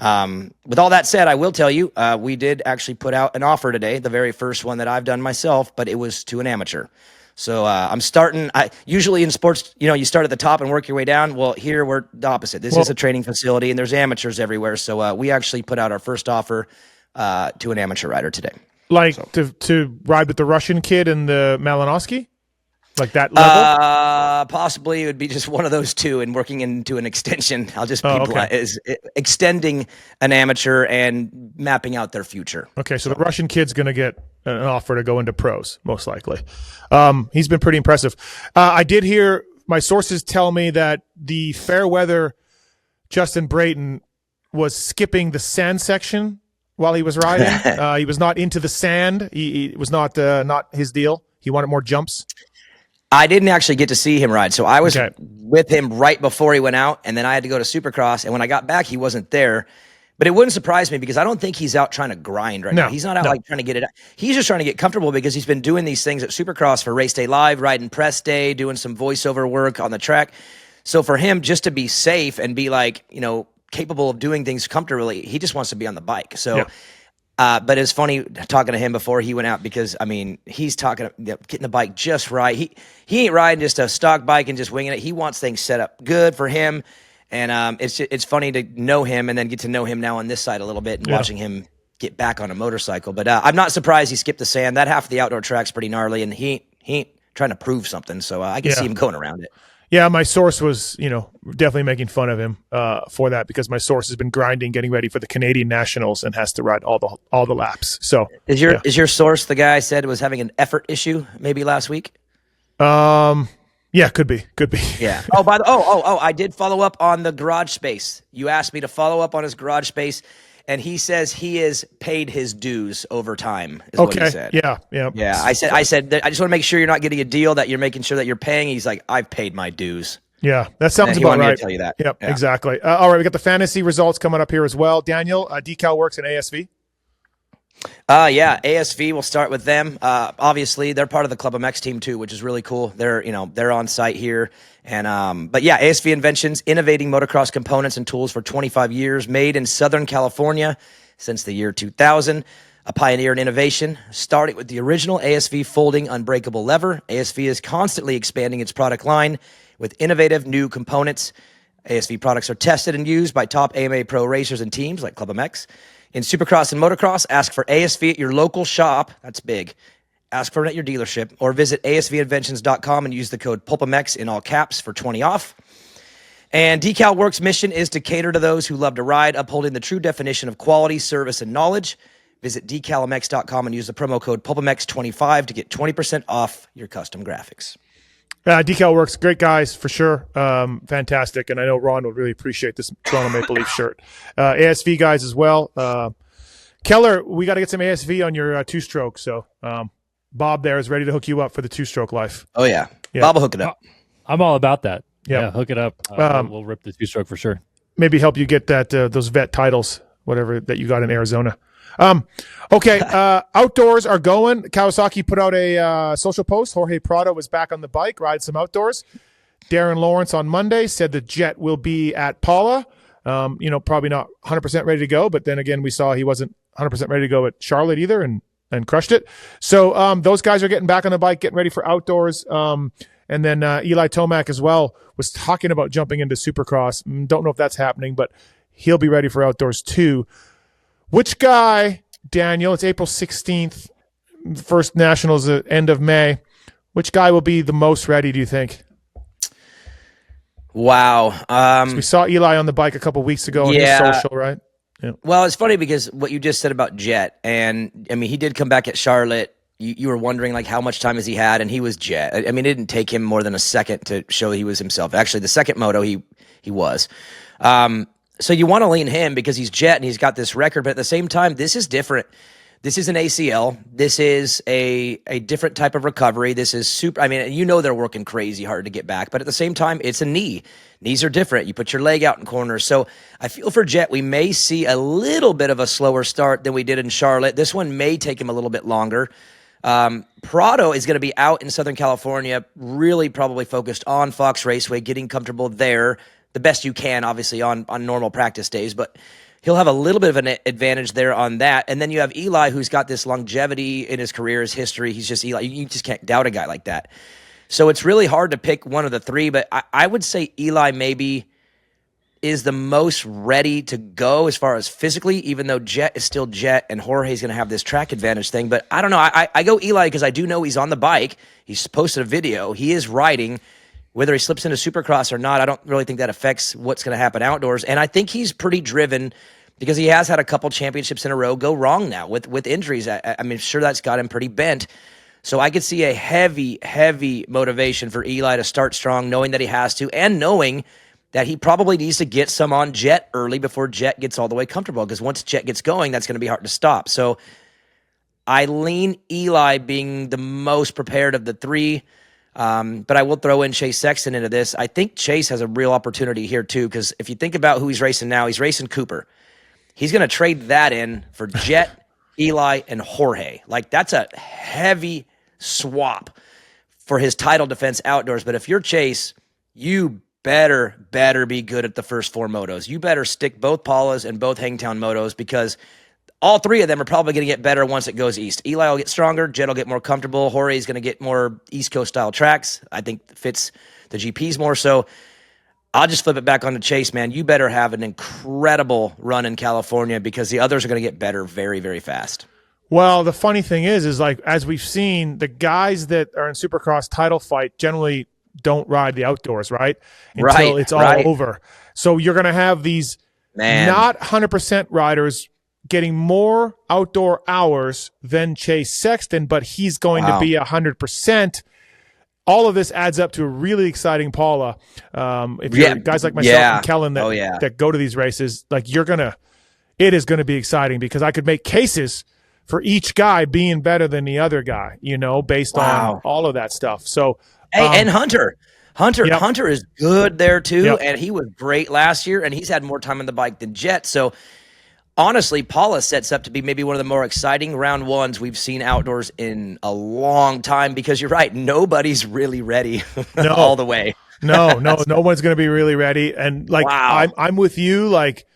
With all that said, I will tell you, we did actually put out an offer today, the very first one that I've done myself, but it was to an amateur. So I'm starting. Usually in sports, you start at the top and work your way down. Well, here we're the opposite. This is a training facility, and there's amateurs everywhere. So we actually put out our first offer to an amateur rider today. To ride with the Russian kid and the Malinowski? Like that level? Possibly it would be just one of those two, and working into an extension. I'll just be extending an amateur and mapping out their future. Okay, so the Russian kid's going to get an offer to go into pros, most likely. He's been pretty impressive. I did hear my sources tell me that the fair weather Justin Brayton was skipping the sand section while he was riding. He was not into the sand. He was not his deal. He wanted more jumps. I didn't actually get to see him ride. So I was with him right before he went out, and then I had to go to Supercross. And when I got back, he wasn't there. But it wouldn't surprise me because I don't think he's out trying to grind right now. He's not out like trying to get it out. He's just trying to get comfortable because he's been doing these things at Supercross for Race Day Live, riding press day, doing some voiceover work on the track. So for him, just to be safe and be capable of doing things comfortably, he just wants to be on the bike. So but it's funny talking to him before he went out because, he's getting the bike just right. He ain't riding just a stock bike and just winging it. He wants things set up good for him. And it's funny to know him and then get to know him now on this side a little bit and watching him get back on a motorcycle. But I'm not surprised he skipped the sand. That half of the outdoor track's pretty gnarly, and he ain't trying to prove something. So I can see him going around it. Yeah, my source was, definitely making fun of him for that because my source has been grinding, getting ready for the Canadian Nationals, and has to ride all the laps. So is your source the guy I said was having an effort issue maybe last week? Yeah, could be. Yeah. Oh, I did follow up on the garage space. You asked me to follow up on his garage space, and he says he has paid his dues over time. Is what he said. Yeah. I said that I just want to make sure you're not getting a deal that you're making sure that you're paying. He's like, I've paid my dues. Yeah, that sounds he about wanted right. Me to tell you that. Yep, exactly. All right, we got the fantasy results coming up here as well. Daniel, Decal Works and ASV. ASV, we'll start with them. Obviously they're part of the Club MX team too, which is really cool. They're on site here. And, ASV Inventions, innovating motocross components and tools for 25 years, made in Southern California since the year 2000. A pioneer in innovation, starting with the original ASV folding unbreakable lever. ASV is constantly expanding its product line with innovative new components. ASV products are tested and used by top AMA pro racers and teams like Club MX. In Supercross and Motocross, ask for ASV at your local shop. That's big. Ask for it at your dealership or visit asvinventions.com and use the code PulpMX in all caps for 20 off. And Decal Works' mission is to cater to those who love to ride, upholding the true definition of quality, service, and knowledge. Visit decalmx.com and use the promo code PulpMX25 to get 20% off your custom graphics. Decal Works, great guys for sure. Fantastic. And I know Ron would really appreciate this Toronto Maple Leaf shirt. ASV guys as well. Keller, we got to get some ASV on your two-stroke. So Bob there is ready to hook you up for the two-stroke life. Oh, yeah. Bob will hook it up. I'm all about that. Yep. Yeah, hook it up. We'll rip the two-stroke for sure. Maybe help you get that those vet titles, whatever that you got in Arizona. Outdoors are going. Kawasaki put out a social post. Jorge Prado was back on the bike, ride some outdoors. Darren Lawrence on Monday said the Jet will be at Paula. Probably not 100% ready to go, but then again, we saw he wasn't 100% ready to go at Charlotte either and crushed it. So those guys are getting back on the bike, getting ready for outdoors. And then Eli Tomac as well was talking about jumping into Supercross. Don't know if that's happening, but he'll be ready for outdoors too. Which guy, Daniel, it's April 16th, first Nationals at end of May. Which guy will be the most ready, do you think? Wow. So we saw Eli on the bike a couple weeks ago on his social, right? Yeah. Well, it's funny because what you just said about Jet, and he did come back at Charlotte. You were wondering how much time has he had, and he was Jet. It didn't take him more than a second to show he was himself. Actually, the second moto he was. So you want to lean him because he's Jet and he's got this record, but at the same time, this is different. This is an ACL. This is a different type of recovery. This is super. They're working crazy hard to get back, but at the same time, it's a knee. Knees are different. You put your leg out in corners. So I feel for Jet, we may see a little bit of a slower start than we did in Charlotte. This one may take him a little bit longer. Prado is going to be out in Southern California, really probably focused on Fox Raceway, getting comfortable there the best you can, obviously, on normal practice days. But he'll have a little bit of an advantage there on that. And then you have Eli, who's got this longevity in his career, his history. He's just Eli. You just can't doubt a guy like that. So it's really hard to pick one of the three, but I would say Eli maybe is the most ready to go as far as physically, even though Jet is still Jet and Jorge's going to have this track advantage thing. But I don't know. I go Eli because I do know he's on the bike. He's posted a video. He is riding. Whether he slips into Supercross or not, I don't really think that affects what's going to happen outdoors. And I think he's pretty driven because he has had a couple championships in a row go wrong now with injuries. I mean, sure, that's got him pretty bent. So I could see a heavy, heavy motivation for Eli to start strong, knowing that he has to, and knowing that he probably needs to get some on Jet early before Jet gets all the way comfortable, because once Jet gets going, that's going to be hard to stop. So I lean Eli being the most prepared of the three, but I will throw in Chase Sexton into this. I think Chase has a real opportunity here too, because if you think about who he's racing now, he's racing Cooper. He's going to trade that in for Jet, Eli, and Jorge. Like, that's a heavy swap for his title defense outdoors. But if you're Chase, you better be good at the first four motos. You better stick both Paulas and both Hangtown motos, because all three of them are probably going to get better once it goes east. Eli will get stronger. Jet will get more comfortable. Jorge is going to get more East Coast style tracks. I think fits the GPs more. So I'll just flip it back on to Chase, man. You better have an incredible run in California, because the others are going to get better very, very fast. Well, the funny thing is like, as we've seen, the guys that are in Supercross title fight generally don't ride the outdoors, right? Until it's all over. So you're going to have these not 100% riders getting more outdoor hours than Chase Sexton, but he's going to be 100%. All of this adds up to a really exciting Paula. If you're guys like myself and Kellen that go to these races, like, it is going to be exciting, because I could make cases for each guy being better than the other guy, based on all of that stuff. So, and Hunter is good there too. And he was great last year, and he's had more time on the bike than Jet. So honestly, Paula sets up to be maybe one of the more exciting round ones we've seen outdoors in a long time, because you're right, nobody's really ready all the way. no one's going to be really ready. And like, I'm with you. Like,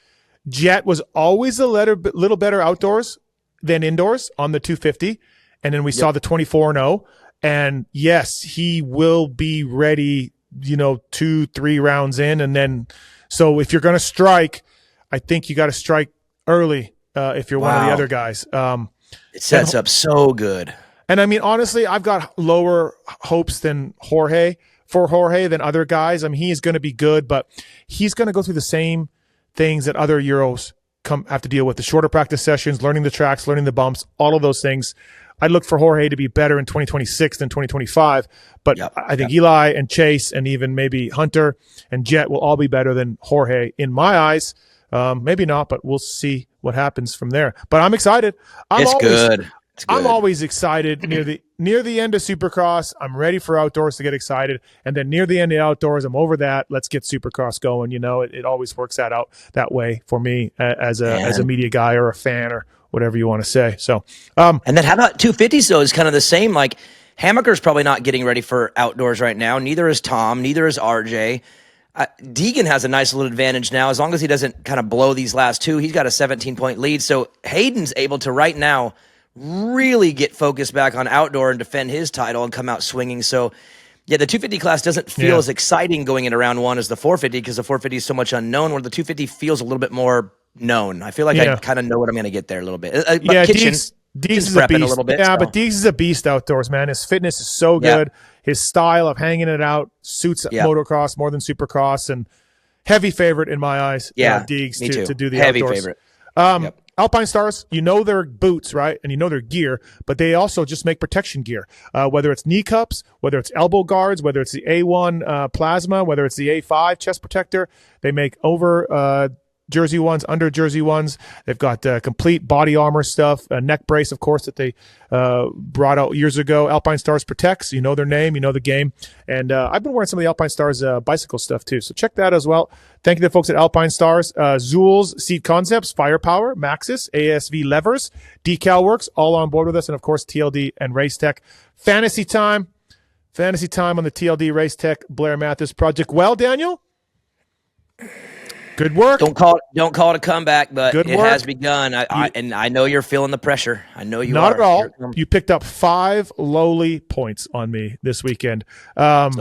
Jet was always a little better outdoors than indoors on the 250. And then we saw the 24-0. And yes, he will be ready, 2-3 rounds in. And then, so if you're going to strike, I think you got to strike early if you're one of the other guys. It sets up so good. And I mean, honestly, I've got lower hopes than Jorge than other guys. I mean, he is going to be good, but he's going to go through the same things that other Euros have to deal with: the shorter practice sessions, learning the tracks, learning the bumps, all of those things. I look for Jorge to be better in 2026 than 2025, but I think Eli and Chase and even maybe Hunter and Jet will all be better than Jorge in my eyes. Maybe not, but we'll see what happens from there. But I'm excited. I'm always excited near the end of Supercross. I'm ready for outdoors to get excited, and then near the end of outdoors, I'm over that. Let's get Supercross going. It always works out that way for me as a media guy or a fan or whatever you want to say. So, and then how about 250s though? Is kind of the same. Like, Hammaker's probably not getting ready for outdoors right now. Neither is Tom. Neither is RJ. Deegan has a nice little advantage now, as long as he doesn't kind of blow these last two. He's got a 17-point lead. So Hayden's able to right now really get focused back on outdoor and defend his title and come out swinging. So yeah, the 250 class doesn't feel as exciting going into round one as the 450, because the 450 is so much unknown, where the 250 feels a little bit more known. I feel like I kind of know what I'm going to get there a little bit. Deeks is a beast. A little bit, but Deeks is a beast outdoors, man. His fitness is so good. His style of hanging it out suits motocross more than Supercross, and heavy favorite in my eyes. Deeks to do the heavy outdoors. Favorite. Alpine Stars, their boots, right? And their gear, but they also just make protection gear, whether it's knee cups, whether it's elbow guards, whether it's the A1 plasma, whether it's the A5 chest protector. They make over jersey ones, under jersey ones. They've got complete body armor stuff, a neck brace, of course, that they brought out years ago. Alpine Stars protects. Their name, the game. And I've been wearing some of the Alpine Stars bicycle stuff too. So check that as well. Thank you to the folks at Alpine Stars. Zool's Seat Concepts, Firepower, Maxxis, ASV Levers, Decal Works, all on board with us. And of course, TLD and Race Tech. Fantasy time on the TLD Race Tech Blair Matthes project. Well, Daniel? Good work. Don't call it a comeback, but Good it work. has begun. And I know you're feeling the pressure. I know you Not are. at all. Here it comes. You picked up 5 lowly points on me this weekend. That's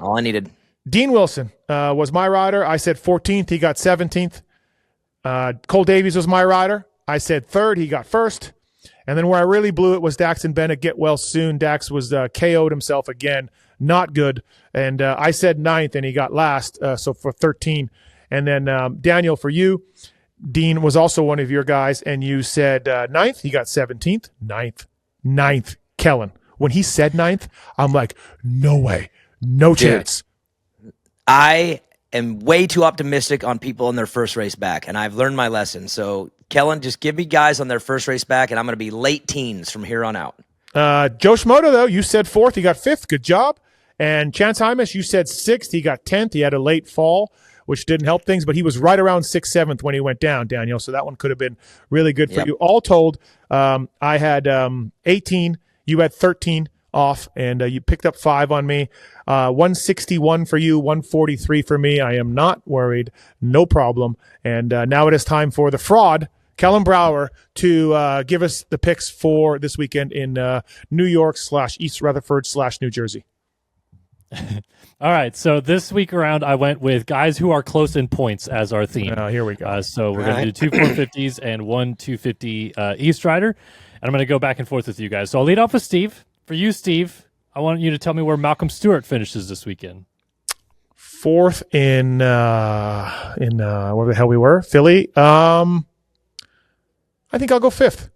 all I needed. Dean Wilson was my rider. I said 14th. He got 17th. Cole Davies was my rider. I said 3rd. He got 1st. And then where I really blew it was Daxton Bennick. Get well soon. Dax was KO'd himself again. Not good. And I said 9th, and he got last, so for 13. And then Daniel, for you, Dean was also one of your guys, and you said 9th. He got 17th. 9th. Kellen. When he said 9th, I'm like, no way. No chance. I am way too optimistic on people in their first race back, and I've learned my lesson. So, Kellen, just give me guys on their first race back, and I'm going to be late teens from here on out. Joe Schmoda, though, you said 4th. He got 5th. Good job. And Chance Hymas, you said 6th. He got 10th. He had a late fall, which didn't help things, but he was right around 6th, 7th when he went down, Daniel. So that one could have been really good for you. All told, I had 18. You had 13 off, and you picked up 5 on me. 161 for you, 143 for me. I am not worried. No problem. And now it is time for the fraud, Kellen Brower, to give us the picks for this weekend in New York / East Rutherford / New Jersey. All right, so this week around, I went with guys who are close in points as our theme. Here we go. So we're going to do 2 450s and 1 250 East Rider. And I'm going to go back and forth with you guys. So I'll lead off with Steve. For you, Steve, I want you to tell me where Malcolm Stewart finishes this weekend. 4th in where the hell we were? Philly. I think I'll go 5th.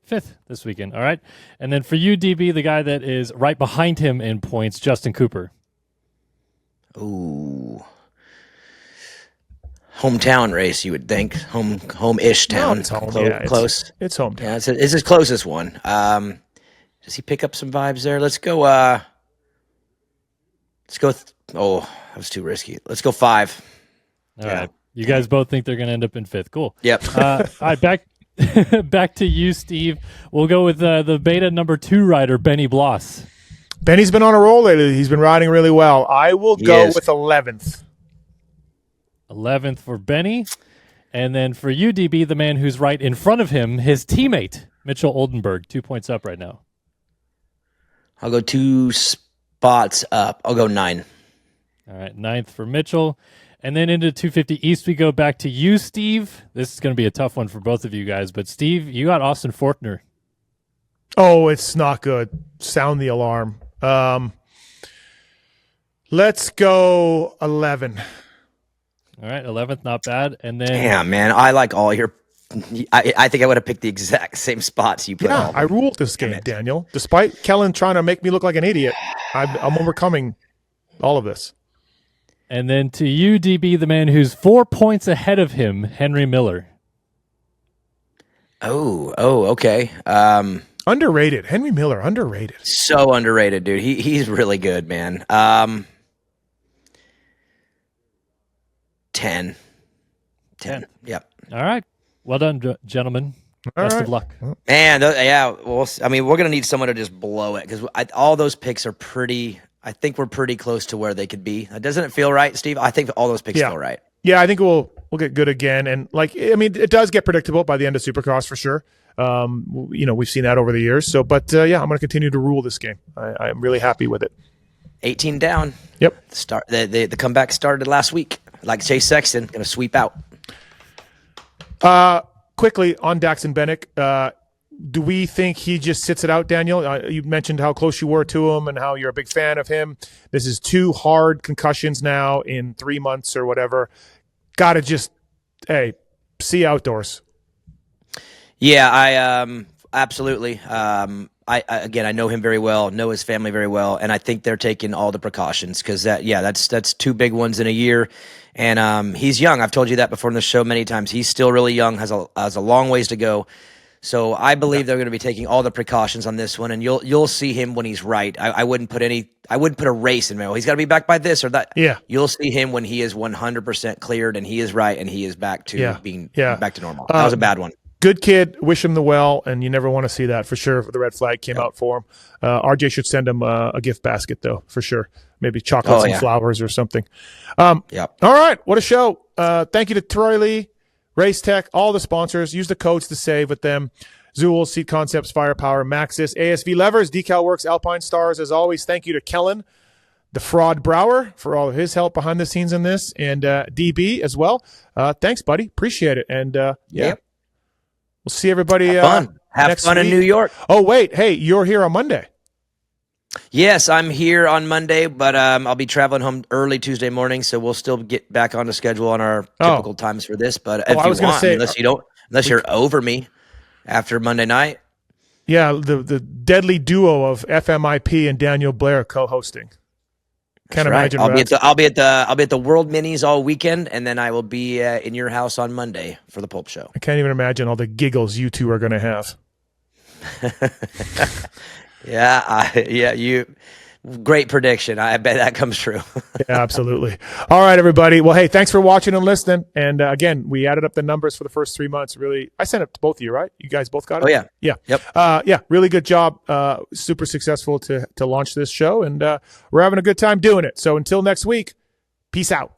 5th this weekend. All right. And then for you, DB, the guy that is right behind him in points, Justin Cooper. Ooh. Hometown race, you would think. Home-ish town. No, it's home. Close. It's hometown. Yeah, it's his closest one. Does he pick up some vibes there? Let's go. That was too risky. Let's go 5. All right. You guys both think they're going to end up in 5th. Cool. Yep. All right, back to you, Steve. We'll go with the beta number 2 rider, Benny Bloss. Benny's been on a roll lately. He's been riding really well. I will go with 11th. 11th for Benny. And then for you, DB, the man who's right in front of him, his teammate, Mitchell Oldenburg, 2 points up right now. I'll go 2 spots up. I'll go 9. All right, 9th for Mitchell. And then into 250 East, we go back to you, Steve. This is going to be a tough one for both of you guys. But, Steve, you got Austin Fortner. Oh, it's not good. Sound the alarm. Let's go 11. All right, 11th, not bad. And then, Damn, man, I like all your. I think I would have picked the exact same spots you put. Yeah, I ruled this game, Daniel. Despite Kellen trying to make me look like an idiot, I'm overcoming all of this. And then to you, DB, the man who's 4 points ahead of him, Henry Miller. Oh, okay. Underrated. Henry Miller, underrated. So underrated, dude. He's really good, man. 10. 10. Yep. All right. Well done, gentlemen. Best of luck. Man, yeah. Well, I mean, we're going to need someone to just blow it because all those picks are pretty. I think we're pretty close to where they could be. Doesn't it feel right, Steve? I think all those picks feel right. Yeah, I think we'll get good again. And it does get predictable by the end of Supercross for sure. We've seen that over the years. So, but I'm going to continue to rule this game. I'm really happy with it. 18 down. Yep. The comeback started last week. Like Chase Sexton, going to sweep out. Quickly on Daxton Bennick, do we think he just sits it out, Daniel? You mentioned how close you were to him and how you're a big fan of him. This is 2 hard concussions now in 3 months or whatever. Got to just, see outdoors. Yeah, I absolutely. I know him very well, know his family very well, and I think they're taking all the precautions because that's 2 big ones in a year, and he's young. I've told you that before in the show many times. He's still really young, has a long ways to go. So I believe they're going to be taking all the precautions on this one, and you'll see him when he's right. I wouldn't put a race in there. He's got to be back by this or that. Yeah, you'll see him when he is 100% cleared and he is right and he is back to being back to normal. That was a bad one. Good kid. Wish him the well, and you never want to see that for sure. The red flag came out for him. RJ should send him a gift basket though, for sure. Maybe chocolates and flowers or something. Yep. All right, what a show. Thank you to Troy Lee, Race Tech, all the sponsors. Use the codes to save with them. Zool, Seat Concepts, Firepower, Maxis, ASV Levers, Decal Works, Alpine Stars. As always, thank you to Kellen, the Fraud Brower, for all of his help behind the scenes in this, and DB as well. Thanks, buddy. Appreciate it. And Yep. we'll see everybody Have next fun in week. New York. Oh, wait. Hey, you're here on Monday. Yes, I'm here on Monday, but I'll be traveling home early Tuesday morning, so we'll still get back on the schedule on our typical times for this. But if I you was gonna want, say, unless you're over me after Monday night. Yeah, the deadly duo of FMIP and Daniel Blair co-hosting. Can't imagine. I'll be at the World Minis all weekend, and then I will be in your house on Monday for the Pulp Show. I can't even imagine all the giggles you two are going to have. You great prediction. I bet that comes true. Yeah, absolutely. All right, everybody. Well, hey, thanks for watching and listening. And again, we added up the numbers for the first 3 months. Really, I sent it to both of you, right? You guys both got it? Oh, yeah. Yeah. Yep. Really good job. Super successful to launch this show. And we're having a good time doing it. So until next week, peace out.